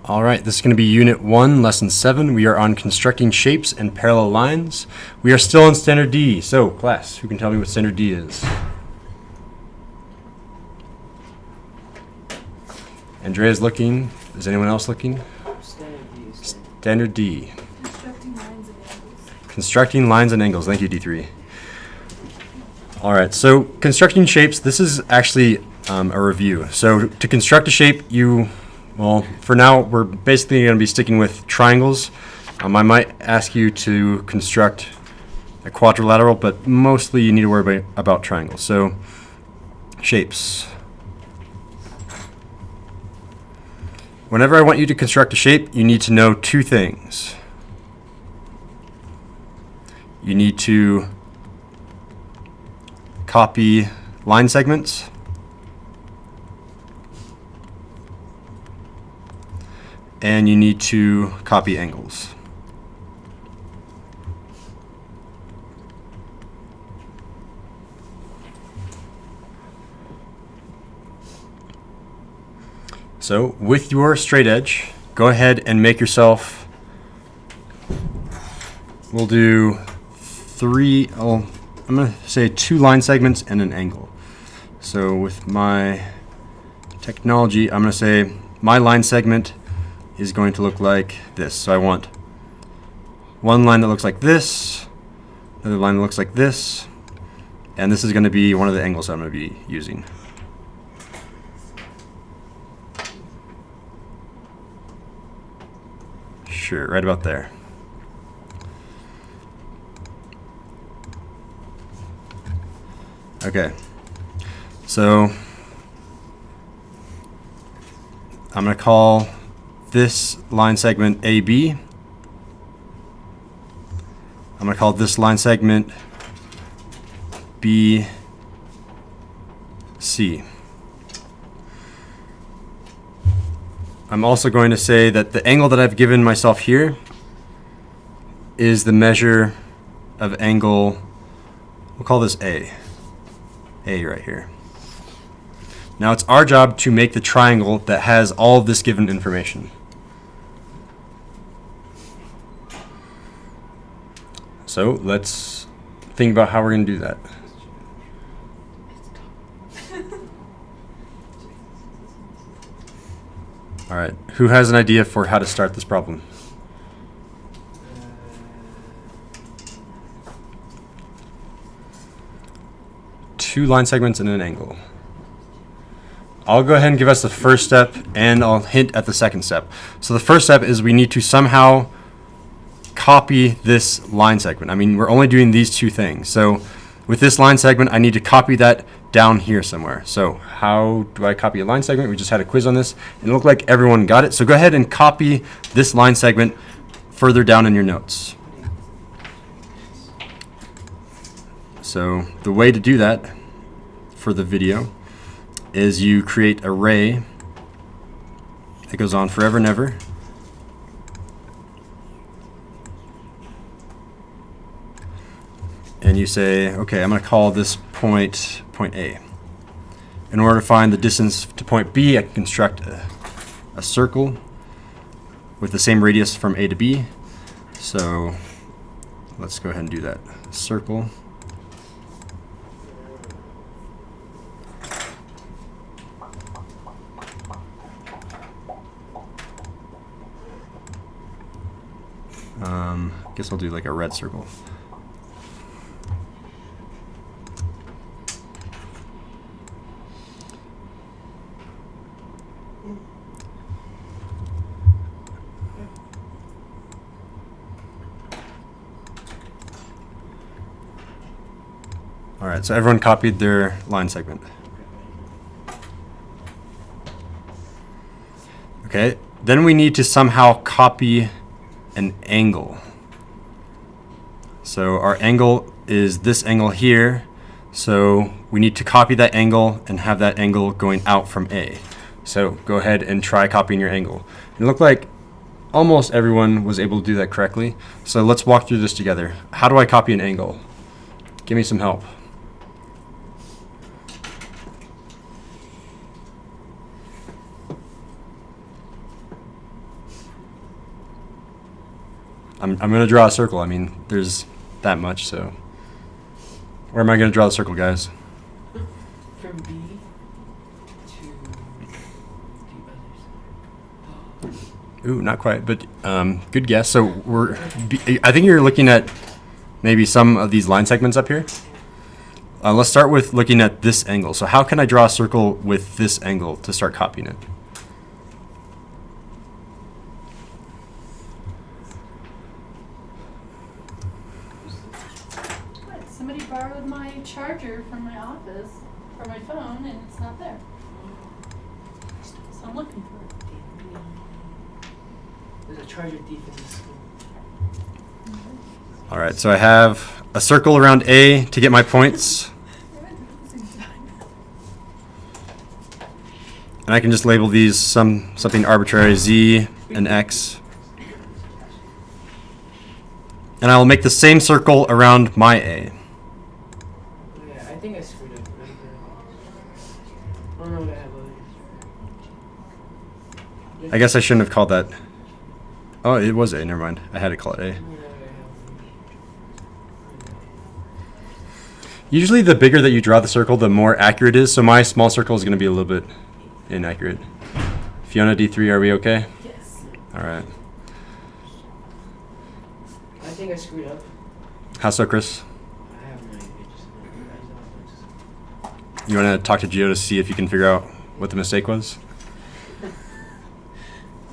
All right, this is going to be Unit 1, Lesson 7. We are on constructing shapes and parallel lines. We are still in Standard D. So, class, who can tell me what Standard D is? Andrea's looking. Is anyone else looking? Standard D. Constructing lines and angles. Constructing lines and angles. Thank you, D3. All right, so constructing shapes, this is actually a review. So to construct a shape, well, for now, we're basically going to be sticking with triangles. I might ask you to construct a quadrilateral, but mostly you need to worry about triangles. So, shapes. Whenever I want you to construct a shape, you need to know two things. You need to copy line segments, and you need to copy angles. So with your straight edge, go ahead and make yourself, we'll do I'm going to say 2 line segments and an angle. So with my technology, I'm going to say my line segment is going to look like this. So I want one line that looks like this, another line that looks like this, and this is going to be one of the angles I'm going to be using. Sure, right about there. Okay, so I'm going to call this line segment AB. I'm going to call this line segment BC. I'm also going to say that the angle that I've given myself here is the measure of angle, we'll call this A right here. Now it's our job to make the triangle that has all of this given information. So let's think about how we're going to do that. All right, who has an idea for how to start this problem? Two line segments and an angle. I'll go ahead and give us the first step, and I'll hint at the second step. So the first step is we need to somehow copy this line segment. I mean, we're only doing these two things. So with this line segment, I need to copy that down here somewhere. So how do I copy a line segment? We just had a quiz on this, and it looked like everyone got it. So go ahead and copy this line segment further down in your notes. So the way to do that for the video is you create an array that goes on forever and ever. And you say, okay, I'm going to call this point A. In order to find the distance to point B, I can construct a circle with the same radius from A to B. So let's go ahead and do that. Circle. I guess I'll do like a red circle. All right, so everyone copied their line segment. Okay, then we need to somehow copy an angle. So our angle is this angle here. So we need to copy that angle and have that angle going out from A. So go ahead and try copying your angle. It looked like almost everyone was able to do that correctly. So let's walk through this together. How do I copy an angle? Give me some help. I'm going to draw a circle. I mean, there's that much, so. Where am I going to draw the circle, guys? From B to the others. Ooh, not quite, but good guess. So I think you're looking at maybe some of these line segments up here. Let's start with looking at this angle. So how can I draw a circle with this angle to start copying it? What? Somebody borrowed my charger from my office for my phone, and it's not there. So I'm looking for it. There's a charger thief in this school. All right, so I have a circle around A to get my points. And I can just label these something arbitrary, Z and X. And I will make the same circle around my A. Yeah, I think I screwed up right there. I don't know what I have over. I guess I shouldn't have called that. Oh, it was A, never mind. I had to call it A. Usually the bigger that you draw the circle, the more accurate it is. So my small circle is going to be a little bit inaccurate. Fiona, D3, are we okay? Yes. All right. I think I screwed up. How so, Chris? I have no idea. Just You want to talk to Gio to see if you can figure out what the mistake was?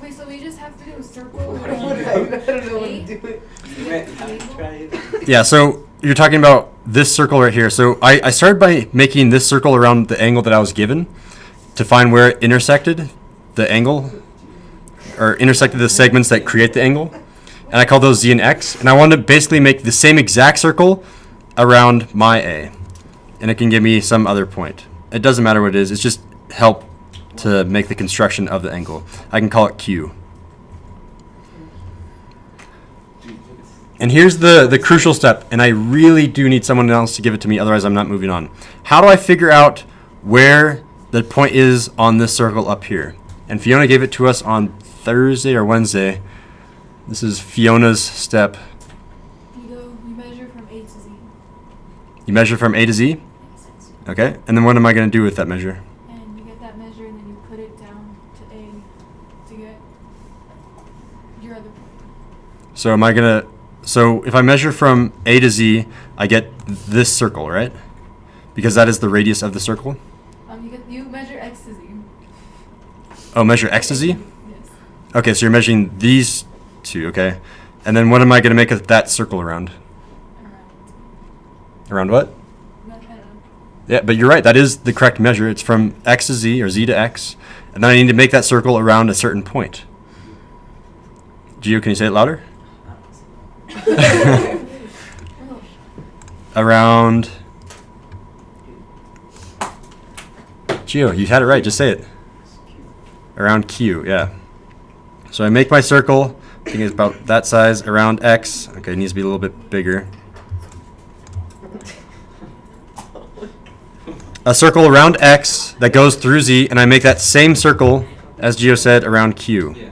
Wait, so we just have to do a circle I around don't know what A? to do. You get the label? Yeah, so you're talking about this circle right here. So I started by making this circle around the angle that I was given to find where it intersected the angle, or intersected the segments that create the angle. And I call those Z and X. And I wanted to basically make the same exact circle around my A. And it can give me some other point. It doesn't matter what it is. It's just help to make the construction of the angle. I can call it Q. And here's the crucial step, and I really do need someone else to give it to me, otherwise I'm not moving on. How do I figure out where the point is on this circle up here? And Fiona gave it to us on Thursday or Wednesday. This is Fiona's step. You measure from A to Z. You measure from A to Z? Okay, and then what am I going to do with that measure? And you get that measure, and then you put it down to A to get your other point. So am I going to, so if I measure from A to Z, I get this circle, right? Because that is the radius of the circle. You measure X to Z. Oh, measure X to Z? Yes. Okay, so you're measuring these two, okay. And then what am I going to make that circle around? Around what? Yeah, but you're right. That is the correct measure. It's from X to Z, or Z to X. And then I need to make that circle around a certain point. Gio, can you say it louder? Around... Gio, you had it right. Just say it. Around Q, yeah. So I make my circle. I think it's about that size around X. Okay, it needs to be a little bit bigger. A circle around X that goes through Z, and I make that same circle, as Gio said, around Q. Yeah.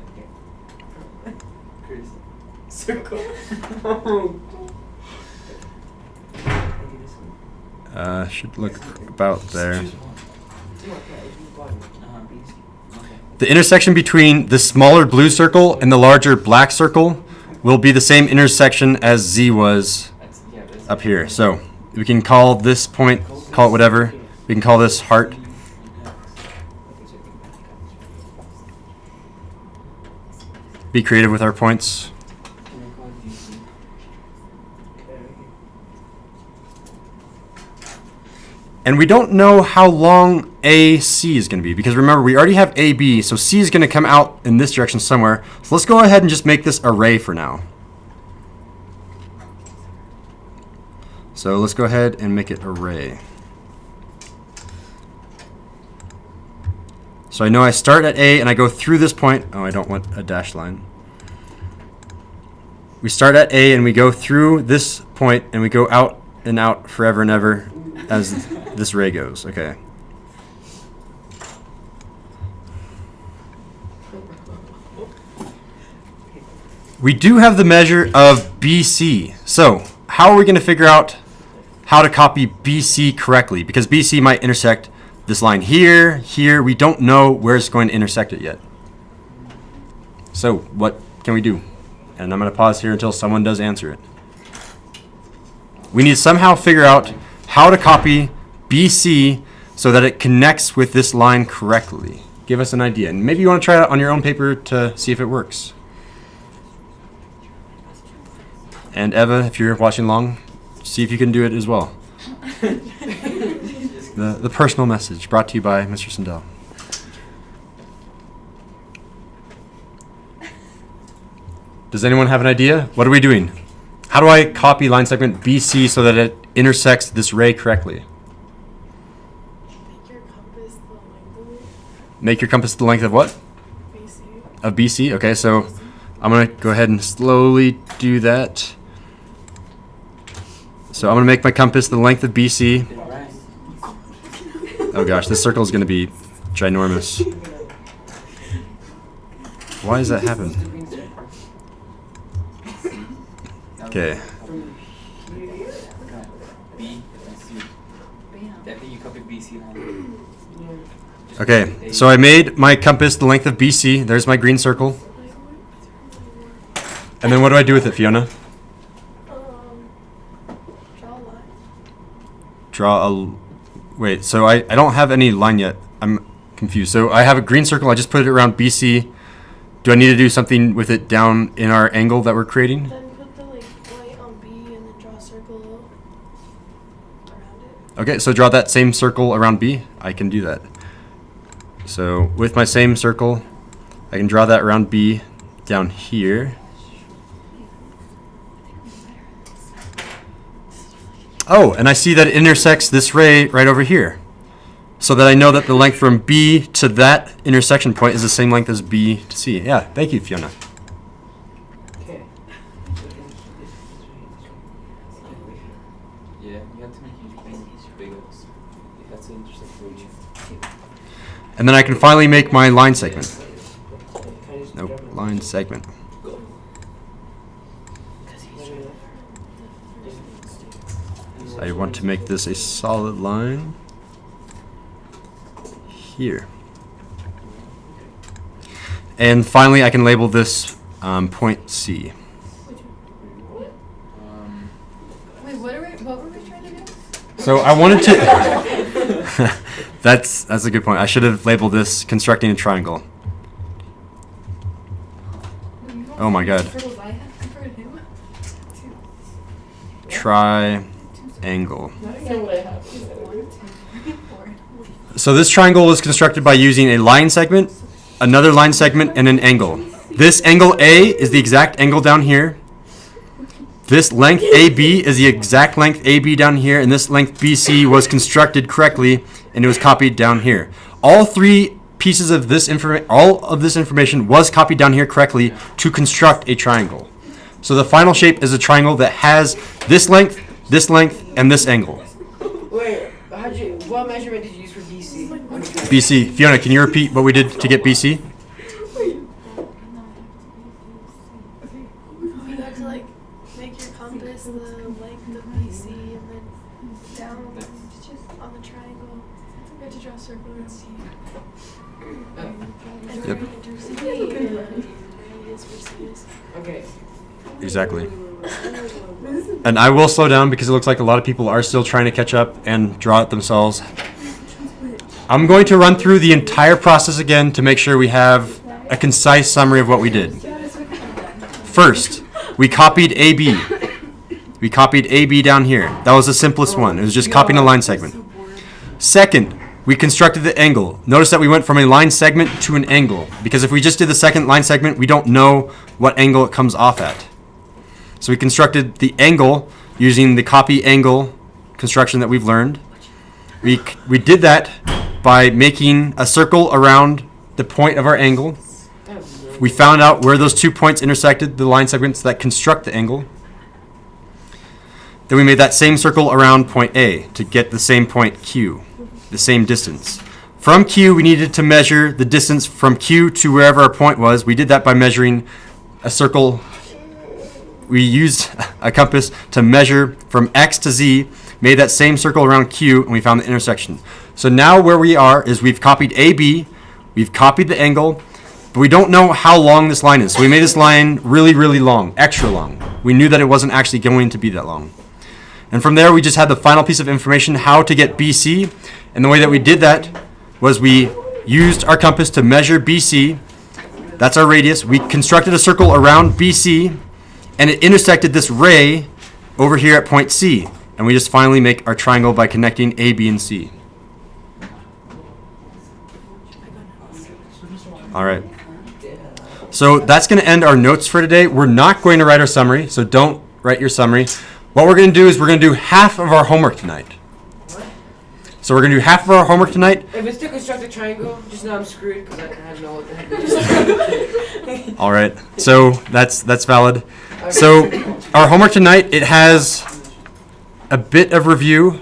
Circle. Should look about there. The intersection between the smaller blue circle and the larger black circle will be the same intersection as Z was up here. So we can call this point, call it whatever. We can call this heart. Be creative with our points. And we don't know how long AC is going to be, because remember, we already have AB, so C is going to come out in this direction somewhere. So let's go ahead and just make this array for now. So let's go ahead and make it array. So I know I start at A and I go through this point. Oh, I don't want a dashed line. We start at A and we go through this point and we go out and out forever and ever as this ray goes. Okay. we do have the measure of BC. So how are we going to figure out how to copy BC correctly? Because BC might intersect this line here, here. We don't know where it's going to intersect it yet. So what can we do? And I'm going to pause here until someone does answer it. We need to somehow figure out how to copy BC so that it connects with this line correctly. Give us an idea. And maybe you want to try it on your own paper to see if it works. And Eva, if you're watching along, see if you can do it as well. The personal message brought to you by Mr. Sindel. Does anyone have an idea? What are we doing? How do I copy line segment BC so that it intersects this ray correctly? Make your compass the length of what? BC. Of BC. Okay, so I'm going to go ahead and slowly do that. So I'm going to make my compass the length of BC. Oh gosh, this circle is going to be ginormous. Why does that happen? Okay. B and C. I think you copied BC on. Okay, so I made my compass the length of BC. There's my green circle. And then what do I do with it, Fiona? Draw a line. Draw a... Wait, so I don't have any line yet. I'm confused. So I have a green circle. I just put it around BC. Do I need to do something with it down in our angle that we're creating? Then put the light on B and then draw a circle around it. Okay, so draw that same circle around B. I can do that. So with my same circle, I can draw that around B down here. Oh, and I see that it intersects this ray right over here. So that I know that the length from B to that intersection point is the same length as B to C. Yeah, thank you, Fiona. Okay. Yeah, you have to make each thing bigger. That's the intersection. And then I can finally make my line segment. Can I just Nope, grab it? line segment. I want to make this a solid line here. And finally, I can label this point C. Wait, what were we trying to do? So I wanted to... that's a good point. I should have labeled this constructing a triangle. Oh my god. Circles I had for him. Triangle. I don't know what I have. 1, 2, 3, 4. So this triangle was constructed by using a line segment, another line segment, and an angle. This angle A is the exact angle down here. This length AB is the exact length AB down here, and this length BC was constructed correctly, and it was copied down here. All three pieces of this information was copied down here correctly to construct a triangle. So the final shape is a triangle that has this length, and this angle. Wait, what measurement did you use for BC? BC. Fiona, can you repeat what we did to get BC? You have to make your compass the length of BC and then down on the triangle. You have to draw a circle around C. And Yep. then do C and radius for C. Okay. Exactly. And I will slow down because it looks like a lot of people are still trying to catch up and draw it themselves. I'm going to run through the entire process again to make sure we have a concise summary of what we did. First, we copied AB. We copied AB down here. That was the simplest one. It was just copying a line segment. Second, we constructed the angle. Notice that we went from a line segment to an angle, because if we just did the second line segment, we don't know what angle it comes off at. So we constructed the angle using the copy angle construction that we've learned. We did that by making a circle around the point of our angle. We found out where those 2 points intersected, the line segments that construct the angle. Then we made that same circle around point A to get the same point Q, the same distance. From Q, we needed to measure the distance from Q to wherever our point was. We did that by measuring a circle we used a compass to measure from X to Z, made that same circle around Q, and we found the intersection. So now where we are is we've copied AB, we've copied the angle, but we don't know how long this line is. So we made this line really, really long, extra long. We knew that it wasn't actually going to be that long. And from there, we just had the final piece of information, how to get BC. And the way that we did that was we used our compass to measure BC. That's our radius. We constructed a circle around BC, and it intersected this ray over here at point C. And we just finally make our triangle by connecting A, B, and C. All right. So that's going to end our notes for today. We're not going to write our summary, so don't write your summary. What we're going to do is we're going to do half of our homework tonight. So we're going to do half of our homework tonight. If it's to construct a triangle, just know I'm screwed because I don't know what the heck it is. All right. So that's valid. So our homework tonight, it has a bit of review.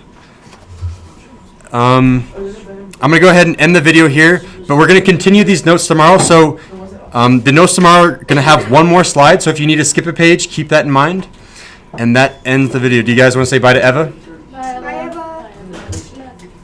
I'm going to go ahead and end the video here, but we're going to continue these notes tomorrow. So the notes tomorrow are going to have one more slide. So if you need to skip a page, keep that in mind. And that ends the video. Do you guys want to say bye to Eva?